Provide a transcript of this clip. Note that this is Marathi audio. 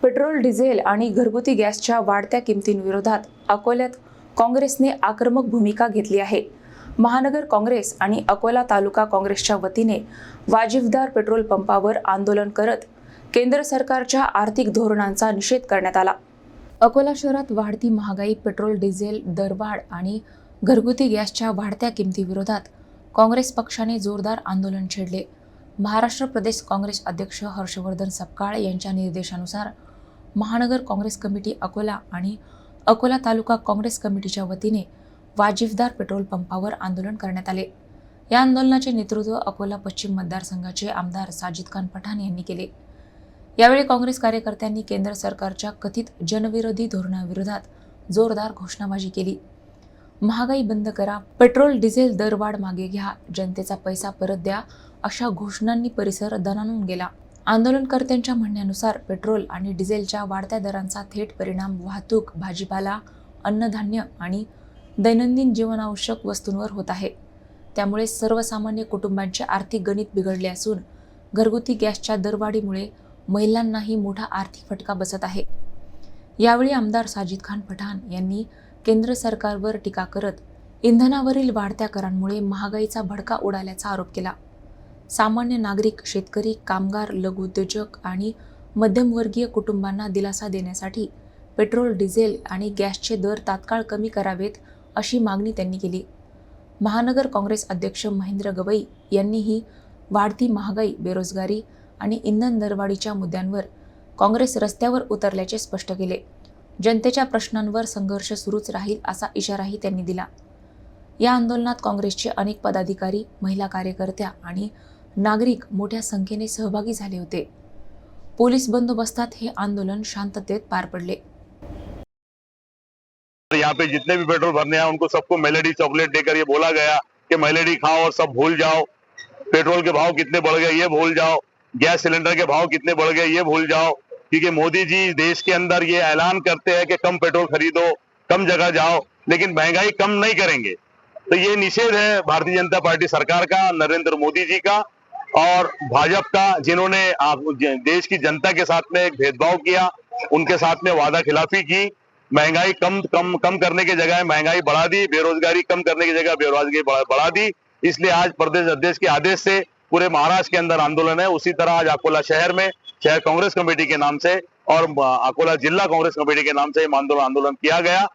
पेट्रोल, डिझेल आणि घरगुती गॅसच्या वाढत्या किमतींविरोधात अकोल्यात काँग्रेसने आक्रमक भूमिका घेतली आहे। महानगर काँग्रेस आणि अकोला तालुका काँग्रेसच्या वतीने वाजिबदार पेट्रोल पंपावर आंदोलन करत केंद्र सरकारच्या आर्थिक धोरणांचा निषेध करण्यात आला। अकोला शहरात वाढती महागाई, पेट्रोल, डिझेल दरवाढ आणि घरगुती गॅसच्या वाढत्या किमतीविरोधात काँग्रेस पक्षाने जोरदार आंदोलन छेडले। महाराष्ट्र प्रदेश काँग्रेस अध्यक्ष हर्षवर्धन सपकाळ यांच्या निर्देशानुसार महानगर काँग्रेस कमिटी अकोला आणि अकोला तालुका काँग्रेस कमिटीच्या वतीने वाजिबदार पेट्रोल पंपावर आंदोलन करण्यात आले। या आंदोलनाचे नेतृत्व अकोला पश्चिम मतदारसंघाचे आमदार साजिद खान पठाण यांनी केले। यावेळी काँग्रेस कार्यकर्त्यांनी केंद्र सरकारच्या कथित जनविरोधी धोरणाविरोधात जोरदार घोषणाबाजी केली। महागाई बंद करा, पेट्रोल डिझेल दरवाढ मागे घ्या, जनतेचा पैसा परत द्या अशा घोषणांनी परिसर दणाणून गेला। आंदोलनकर्त्यांच्या म्हणण्यानुसार पेट्रोल आणि डिझेलच्या वाढत्या दरांचा थेट परिणाम वाहतूक, भाजीपाला, अन्नधान्य आणि दैनंदिन जीवनावश्यक वस्तूंवर होत आहे। त्यामुळे सर्वसामान्य कुटुंबांचे आर्थिक गणित बिघडले असून घरगुती गॅसच्या दरवाढीमुळे महिलांनाही मोठा आर्थिक फटका बसत आहे। यावेळी आमदार साजिद खान पठाण यांनी केंद्र सरकारवर टीका करत इंधनावरील वाढत्या करांमुळे महागाईचा भडका उडाल्याचा आरोप केला। सामान्य नागरिक, शेतकरी, कामगार, लघुउद्योजक आणि मध्यमवर्गीय कुटुंबांना दिलासा देण्यासाठी पेट्रोल, डिझेल आणि गॅसचे दर तात्काळ कमी करावेत अशी मागणी त्यांनी केली। महानगर काँग्रेस अध्यक्ष महेंद्र गवई यांनीही वाढती महागाई, बेरोजगारी आणि इंधन दरवाढीच्या मुद्द्यांवर काँग्रेस रस्त्यावर उतरल्याचे स्पष्ट केले। जनतेच्या प्रश्नांवर संघर्ष सुरूच राहील असा इशाराही त्यांनी दिला। या आंदोलनात काँग्रेसचे अनेक पदाधिकारी, महिला कार्यकर्त्या आणि नागरिक मोठ्या संख्येने सहभागी झाले होते। पोलीस बंदोबस्तात हे आंदोलन शांततेत पार पडले। यहाँ पे जितने भी पेट्रोल भरने आए उनको सबको मेलेडी चॉकलेट देकर ये बोला गया कि मेलेडी खाओ और सब भूल जाओ। पेट्रोल के भाव कितने बढ़ गए ये भूल जाओ, गैस सिलेंडर के भाव कितने बढ़ गए ये भूल जाओ, क्योंकि मोदी जी देश के अंदर ये ऐलान करते हैं कि कम पेट्रोल खरीदो, कम जगह जाओ, लेकिन महंगाई कम नहीं करेंगे। तो ये निषेध है भारतीय जनता पार्टी सरकार का, नरेंद्र मोदी जी का और भाजपा का, जिन्होंने देश की जनता के साथ में एक भेदभाव किया, उनके साथ में वादा खिलाफी की, महंगाई कम करने की जगह महंगाई बढ़ा दी, बेरोजगारी कम करने की जगह बेरोजगारी बढ़ा दी। इसलिए आज प्रदेश अध्यक्ष के आदेश से पूरे महाराष्ट्र के अंदर आंदोलन है। उसी तरह आज अकोला शहर में शहर कांग्रेस कमेटी के नाम से और अकोला जिला कांग्रेस कमेटी के नाम से आंदोलन किया गया।